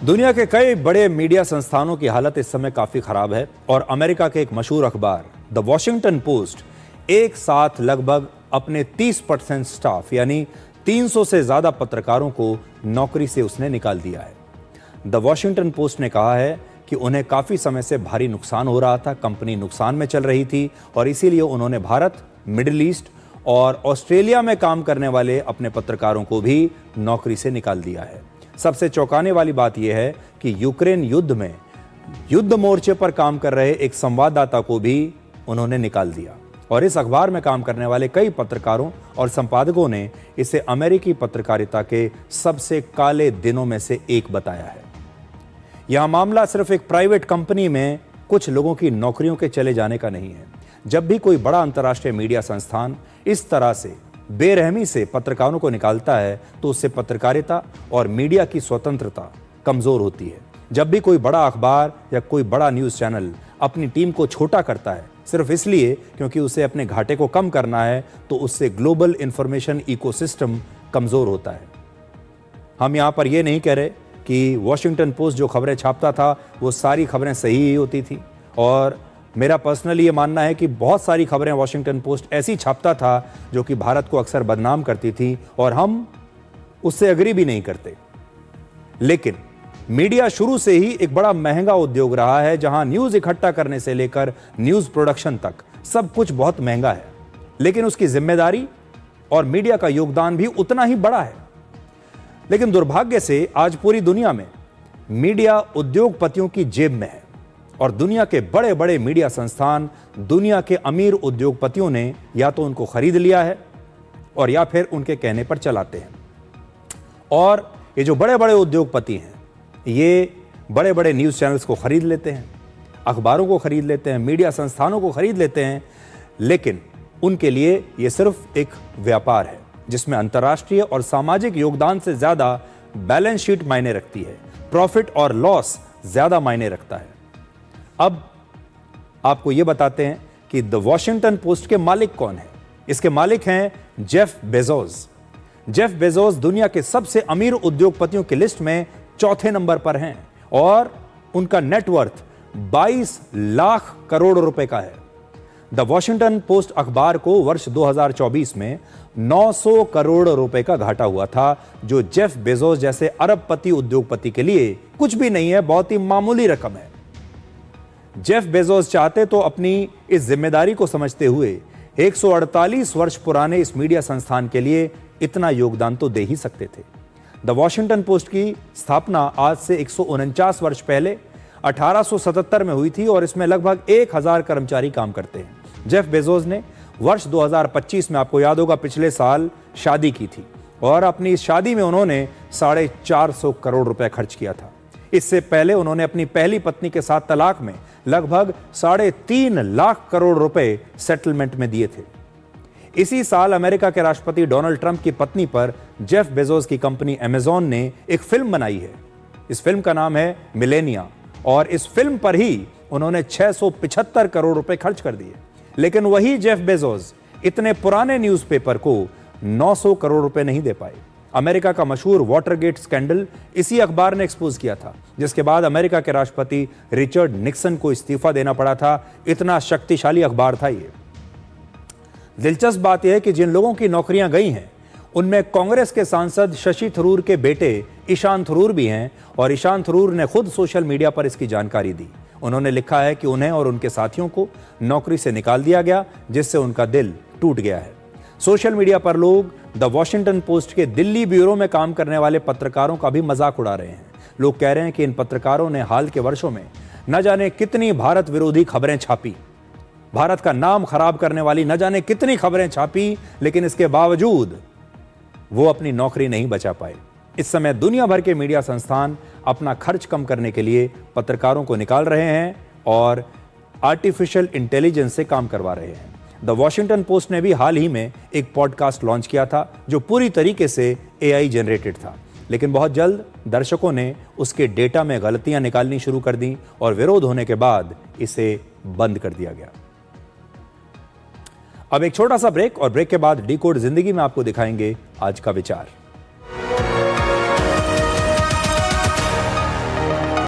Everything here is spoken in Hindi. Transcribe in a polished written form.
दुनिया के कई बड़े मीडिया संस्थानों की हालत इस समय काफी खराब है और अमेरिका के एक मशहूर अखबार द वॉशिंगटन पोस्ट एक साथ लगभग अपने 30% स्टाफ यानी 300 से ज्यादा पत्रकारों को नौकरी से उसने निकाल दिया है। द वॉशिंगटन पोस्ट ने कहा है कि उन्हें काफी समय से भारी नुकसान हो रहा था, कंपनी नुकसान में चल रही थी और इसीलिए उन्होंने भारत, मिडिल ईस्ट और ऑस्ट्रेलिया में काम करने वाले अपने पत्रकारों को भी नौकरी से निकाल दिया है। सबसे चौंकाने वाली बात यह है कि यूक्रेन युद्ध में युद्ध मोर्चे पर काम कर रहे एक संवाददाता को भी उन्होंने निकाल दिया और इस अखबार में काम करने वाले कई पत्रकारों और संपादकों ने इसे अमेरिकी पत्रकारिता के सबसे काले दिनों में से एक बताया है। यह मामला सिर्फ एक प्राइवेट कंपनी में कुछ लोगों की नौकरियों के चले जाने का नहीं है। जब भी कोई बड़ा अंतर्राष्ट्रीय मीडिया संस्थान इस तरह से बेरहमी से पत्रकारों को निकालता है तो उससे पत्रकारिता और मीडिया की स्वतंत्रता कमजोर होती है। जब भी कोई बड़ा अखबार या कोई बड़ा न्यूज़ चैनल अपनी टीम को छोटा करता है सिर्फ इसलिए क्योंकि उसे अपने घाटे को कम करना है तो उससे ग्लोबल इंफॉर्मेशन इकोसिस्टम कमजोर होता है। हम यहाँ पर यह नहीं कह रहे कि वॉशिंगटन पोस्ट जो खबरें छापता था वो सारी खबरें सही ही होती थी और मेरा पर्सनली ये मानना है कि बहुत सारी खबरें वॉशिंगटन पोस्ट ऐसी छापता था जो कि भारत को अक्सर बदनाम करती थी और हम उससे एग्री भी नहीं करते। लेकिन मीडिया शुरू से ही एक बड़ा महंगा उद्योग रहा है जहां न्यूज़ इकट्ठा करने से लेकर न्यूज़ प्रोडक्शन तक सब कुछ बहुत महंगा है, लेकिन उसकी जिम्मेदारी और मीडिया का योगदान भी उतना ही बड़ा है। लेकिन दुर्भाग्य से आज पूरी दुनिया में मीडिया उद्योगपतियों की जेब में है और दुनिया के बड़े बड़े मीडिया संस्थान दुनिया के अमीर उद्योगपतियों ने या तो उनको खरीद लिया है और या फिर उनके कहने पर चलाते हैं। और ये जो बड़े बड़े उद्योगपति हैं ये बड़े बड़े न्यूज़ चैनल्स को खरीद लेते हैं, अखबारों को खरीद लेते हैं, मीडिया संस्थानों को खरीद लेते हैं, लेकिन उनके लिए ये सिर्फ एक व्यापार है जिसमें अंतर्राष्ट्रीय और सामाजिक योगदान से ज़्यादा बैलेंस शीट मायने रखती है, प्रॉफिट और लॉस ज़्यादा मायने रखता है। अब आपको यह बताते हैं कि द वॉशिंगटन पोस्ट के मालिक कौन है। इसके मालिक हैं जेफ बेजोस। जेफ बेजोस दुनिया के सबसे अमीर उद्योगपतियों की लिस्ट में चौथे नंबर पर हैं और उनका नेटवर्थ 22 लाख करोड़ रुपए का है। द वॉशिंगटन पोस्ट अखबार को वर्ष 2024 में 900 करोड़ रुपए का घाटा हुआ था, जो जेफ बेजोस जैसे अरबपति उद्योगपति के लिए कुछ भी नहीं है, बहुत ही मामूली रकम है। जेफ बेजोस चाहते तो अपनी इस जिम्मेदारी को समझते हुए 148 वर्ष पुराने इस मीडिया संस्थान के लिए इतना योगदान तो दे ही सकते थे। द वॉशिंगटन पोस्ट की स्थापना आज से 149 वर्ष पहले 1877 में हुई थी और इसमें लगभग 1000 कर्मचारी काम करते हैं। जेफ बेजोस ने वर्ष 2025 में, आपको याद होगा, पिछले साल शादी की थी और अपनी इस शादी में उन्होंने 450 करोड़ रुपए खर्च किया था। इससे पहले उन्होंने अपनी पहली पत्नी के साथ तलाक में लगभग 3.5 लाख करोड़ रुपए सेटलमेंट में दिए थे। इसी साल अमेरिका के राष्ट्रपति डोनाल्ड ट्रंप की पत्नी पर जेफ बेजोस की कंपनी अमेज़न ने एक फिल्म बनाई है। इस फिल्म का नाम है मिलेनिया और इस फिल्म पर ही उन्होंने 675 करोड़ रुपए खर्च कर दिए। लेकिन वही जेफ बेजोस इतने पुराने न्यूज़पेपर को 900 करोड़ रुपए नहीं दे पाए। अमेरिका का मशहूर वाटरगेट स्कैंडल इसी अखबार ने एक्सपोज किया था, जिसके बाद अमेरिका के राष्ट्रपति रिचर्ड निक्सन को इस्तीफा देना पड़ा था। इतना शक्तिशाली अखबार था ये। दिलचस्प बात यह है कि जिन लोगों की नौकरियां गई हैं उनमें कांग्रेस के सांसद शशि थरूर के बेटे ईशान थरूर भी हैं और ईशान थरूर ने खुद सोशल मीडिया पर इसकी जानकारी दी। उन्होंने लिखा है कि उन्हें और उनके साथियों को नौकरी से निकाल दिया गया, जिससे उनका दिल टूट गया है। सोशल मीडिया पर लोग द वॉशिंगटन पोस्ट के दिल्ली ब्यूरो में काम करने वाले पत्रकारों का भी मजाक उड़ा रहे हैं। लोग कह रहे हैं कि इन पत्रकारों ने हाल के वर्षों में न जाने कितनी भारत विरोधी खबरें छापी, भारत का नाम खराब करने वाली न जाने कितनी खबरें छापी, लेकिन इसके बावजूद वो अपनी नौकरी नहीं बचा पाए। इस समय दुनिया भर के मीडिया संस्थान अपना खर्च कम करने के लिए पत्रकारों को निकाल रहे हैं और आर्टिफिशियल इंटेलिजेंस से काम करवा रहे हैं। द वॉशिंगटन पोस्ट ने भी हाल ही में एक पॉडकास्ट लॉन्च किया था जो पूरी तरीके से AI जनरेटेड था, लेकिन बहुत जल्द दर्शकों ने उसके डेटा में गलतियां निकालनी शुरू कर दी और विरोध होने के बाद इसे बंद कर दिया गया। अब एक छोटा सा ब्रेक और ब्रेक के बाद डिकोड जिंदगी में आपको दिखाएंगे आज का विचार।